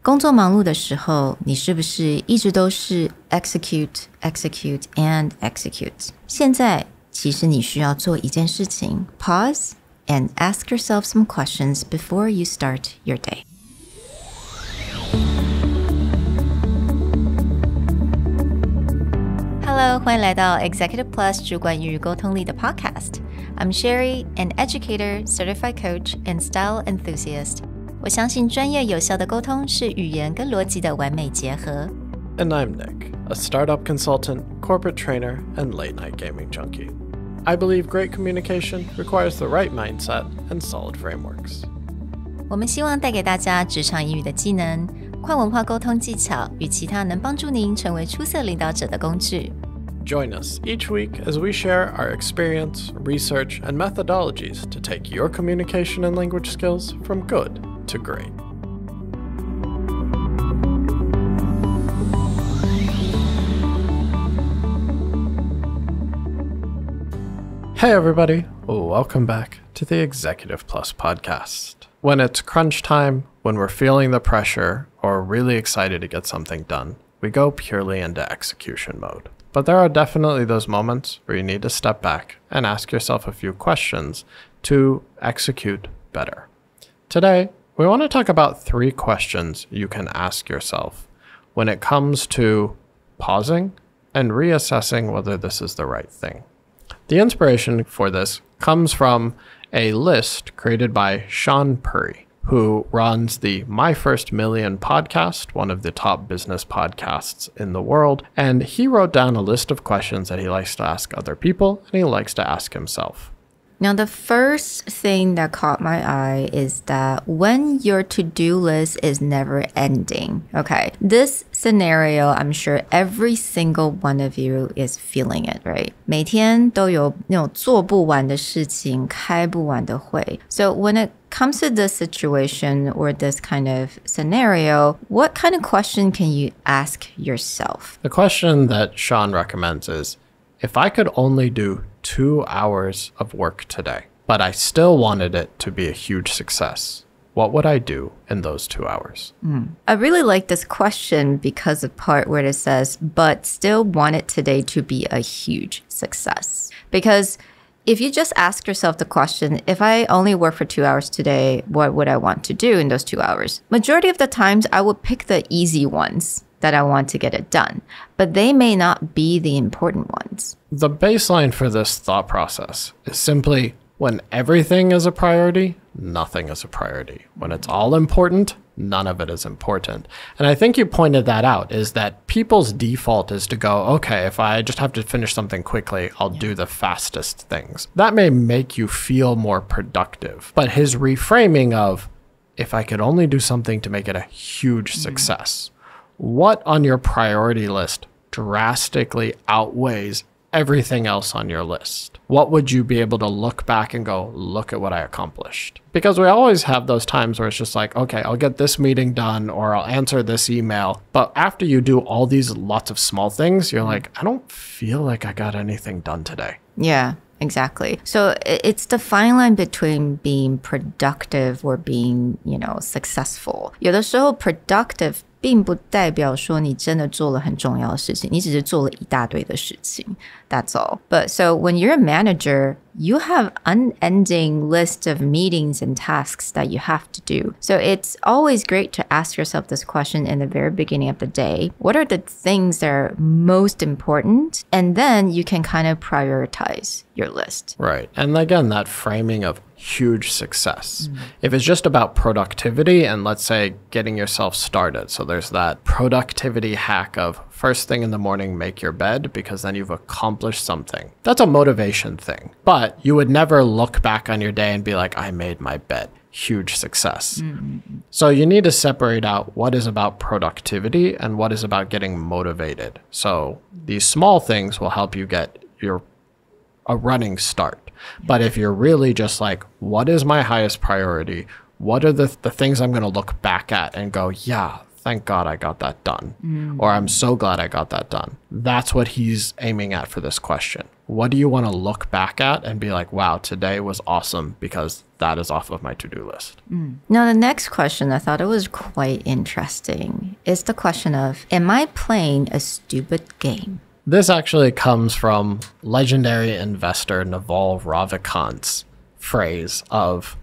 工作忙碌的时候，你是不是一直都是 execute, execute, and execute? 现在其实你需要做一件事情 pause and ask yourself some questions before you start your day. Hello, 欢迎来到 Executive Plus 主管与沟通力的 Podcast. I'm Sherry, an educator, certified coach, and style enthusiast. 我相信专业有效的沟通是语言跟逻辑的完美结合。And I'm Nick, a startup consultant, corporate trainer, and late-night gaming junkie. I believe great communication requires the right mindset and solid frameworks. 我们希望带给大家职场英语的技能、跨文化沟通技巧与其他能帮助您成为出色领导者的工具。Join us each week as we share our experience, research, and methodologies to take your communication and language skills from good to great. Hey everybody, welcome back to the Executive Plus podcast. When it's crunch time, when we're feeling the pressure, or really excited to get something done, we go purely into execution mode. But there are definitely those moments where you need to step back and ask yourself a few questions to execute better. Today, we want to talk about 3 questions you can ask yourself when it comes to pausing and reassessing whether this is the right thing. The inspiration for this comes from a list created by Sean Puri, who runs the My First Million podcast, one of the top business podcasts in the world. And he wrote down a list of questions that he likes to ask other people and he likes to ask himself. Now, the first thing that caught my eye is that when your to-do list is never ending, okay, this scenario, I'm sure every single one of you is feeling it, right? 每天都有那种做不完的事情，开不完的会。So when it comes to this situation or this kind of scenario, what kind of question can you ask yourself? The question that Sean recommends is, if I could only do 2 hours of work today, but I still wanted it to be a huge success, what would I do in those 2 hours? I really like this question because of part where it says, but still want it today to be a huge success. Because if you just ask yourself the question, if I only work for 2 hours today, what would I want to do in those 2 hours? Majority of the times, I would pick the easy ones that I want to get it done, but they may not be the important ones. The baseline for this thought process is simply when everything is a priority, nothing is a priority. When it's all important, none of it is important. And I think you pointed that out, is that people's default is to go, okay, if I just have to finish something quickly, I'll do the fastest things. That may make you feel more productive. But his reframing of, if I could only do something to make it a huge success, what on your priority list drastically outweighs everything else on your list? What would you be able to look back and go, look at what I accomplished? Because we always have those times where it's just like, okay, I'll get this meeting done or I'll answer this email. But after you do all these lots of small things, you're like, I don't feel like I got anything done today. Yeah. Exactly. So it's the fine line between being productive or being, successful. 有的时候 productive 并不代表说你真的做了很重要的事情，你只是做了一大堆的事情。That's all. But so when you're a manager, you have unending list of meetings and tasks that you have to do. So it's always great to ask yourself this question in the very beginning of the day. What are the things that are most important? And then you can kind of prioritize your list. Right. And again, that framing of huge success. If it's just about productivity and let's say getting yourself started. So there's that productivity hack of first thing in the morning, make your bed because then you've accomplished something. That's a motivation thing. But you would never look back on your day and be like, I made my bed. Huge success. So you need to separate out what is about productivity and what is about getting motivated. So these small things will help you get a running start. But if you're really just like, what is my highest priority? What are the things I'm going to look back at and go, yeah, thank God I got that done. Or I'm so glad I got that done. That's what he's aiming at for this question. what do you want to look back at and be like, wow, today was awesome because that is off of my to-do list? Now, the next question, I thought it was quite interesting, is the question of, am I playing a stupid game? This actually comes from legendary investor Naval Ravikant's phrase of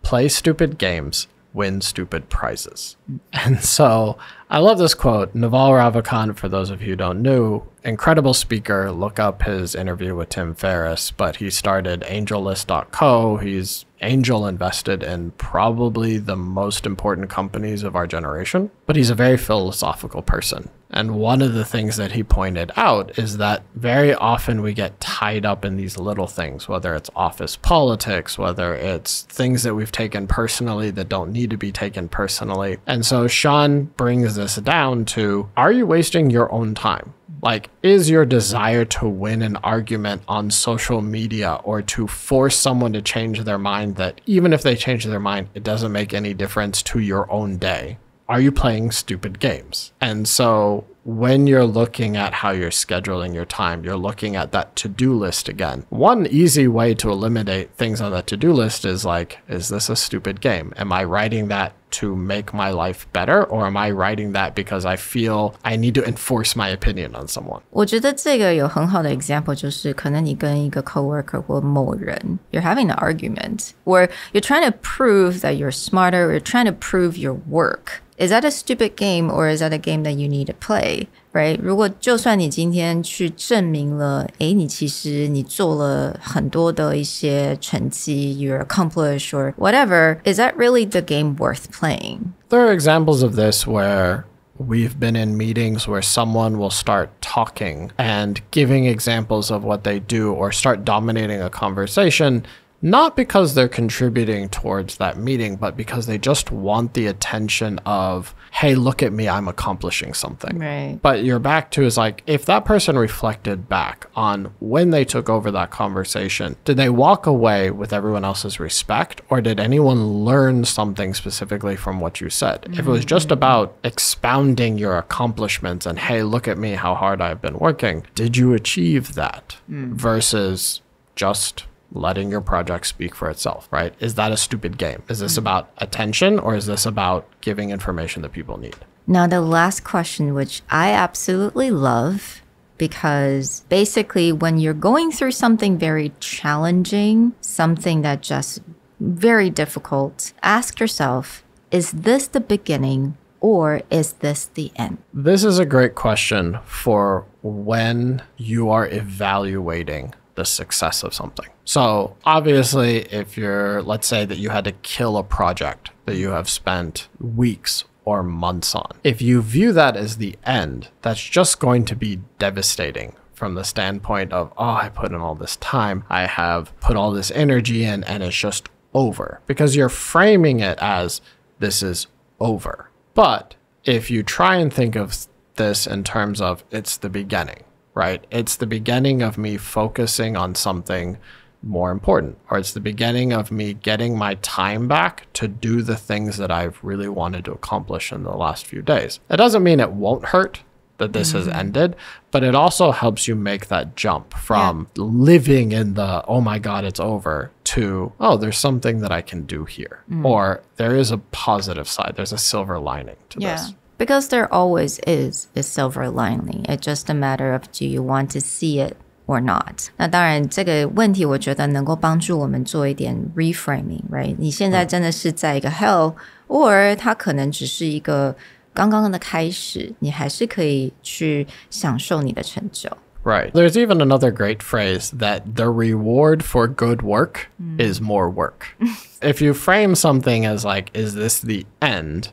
play stupid games, win stupid prizes. And so I love this quote. Naval Ravikant, for those of you who don't know, incredible speaker. Look up his interview with Tim Ferriss, but he started AngelList.co. He's angel invested in probably the most important companies of our generation, but he's a very philosophical person. And one of the things that he pointed out is that very often we get tied up in these little things, whether it's office politics, whether it's things that we've taken personally that don't need to be taken personally. And so Sean brings this down to, are you wasting your own time? Like, is your desire to win an argument on social media or to force someone to change their mind that even if they change their mind, it doesn't make any difference to your own day? Are you playing stupid games? And so when you're looking at how you're scheduling your time, you're looking at that to-do list again. One easy way to eliminate things on that to-do list is like, is this a stupid game? Am I writing that to make my life better? Or am I writing that because I feel I need to enforce my opinion on someone? 我觉得这个有很好的 example 就是可能你跟一个 coworker 或某人 you're having an argument or you're trying to prove that you're smarter or you're trying to prove your work. Is that a stupid game or is that a game that you need to play, right? 如果就算你今天去证明了，你其实你做了很多的一些成绩 you're accomplished or whatever, is that really the game worth playing? There are examples of this where we've been in meetings where someone will start talking and giving examples of what they do or start dominating a conversation, not because they're contributing towards that meeting, but because they just want the attention of, hey, look at me, I'm accomplishing something. Right. But you're back to is like, if that person reflected back on when they took over that conversation, did they walk away with everyone else's respect or did anyone learn something specifically from what you said? If it was just about expounding your accomplishments and, hey, look at me, how hard I've been working, did you achieve that versus just letting your project speak for itself, right? Is that a stupid game? Is this about attention or is this about giving information that people need? Now, the last question, which I absolutely love, because basically when you're going through something very challenging, something that just very difficult, ask yourself, is this the beginning or is this the end? This is a great question for when you are evaluating the success of something. So obviously, if you're, let's say that you had to kill a project that you have spent weeks or months on, if you view that as the end, that's just going to be devastating from the standpoint of, oh, I put in all this time, I have put all this energy in, and it's just over. Because you're framing it as this is over. But if you try and think of this in terms of it's the beginning, right? It's the beginning of me focusing on something more important, or it's the beginning of me getting my time back to do the things that I've really wanted to accomplish in the last few days. It doesn't mean it won't hurt that this has ended, but it also helps you make that jump from living in the, oh my God, it's over, to, oh, there's something that I can do here. Or there is a positive side. There's a silver lining to this. Because there always is a silver lining. It's just a matter of do you want to see it or not. 那当然这个问题我觉得能够帮助我们做一点 reframing, right? 你现在真的是在一个 hell, or 它可能只是一个刚刚的开始，你还是可以去享受你的成就。Right. There's even another great phrase that the reward for good work is more work. If you frame something as like, is this the end?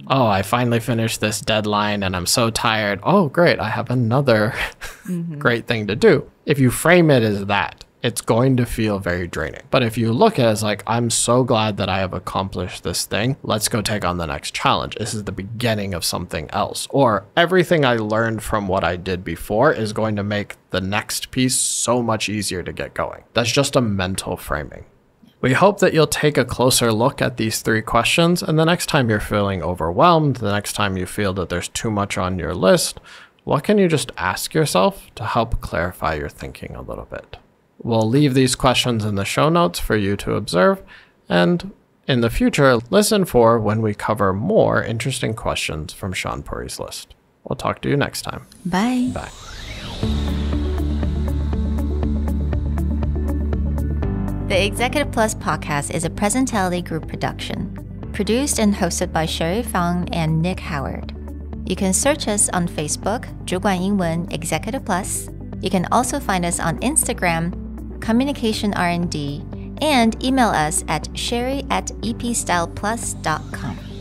Oh, I finally finished this deadline and I'm so tired. Oh, great. I have another great thing to do. If you frame it as that, it's going to feel very draining. But if you look at it as like, I'm so glad that I have accomplished this thing. Let's go take on the next challenge. This is the beginning of something else. Or everything I learned from what I did before is going to make the next piece so much easier to get going. That's just a mental framing. We hope that you'll take a closer look at these 3 questions, and the next time you're feeling overwhelmed, the next time you feel that there's too much on your list, What can you just ask yourself to help clarify your thinking a little bit? We'll leave these questions in the show notes for you to observe, and in the future, listen for when we cover more interesting questions from Sean Puri's list. We'll talk to you next time. Bye. Bye. The Executive Plus podcast is a Presentality Group production, produced and hosted by Sherry Fang and Nick Howard. You can search us on Facebook, 主管英文 Executive Plus. You can also find us on Instagram, Communication R&D, and email us at sherry@epstyleplus.com.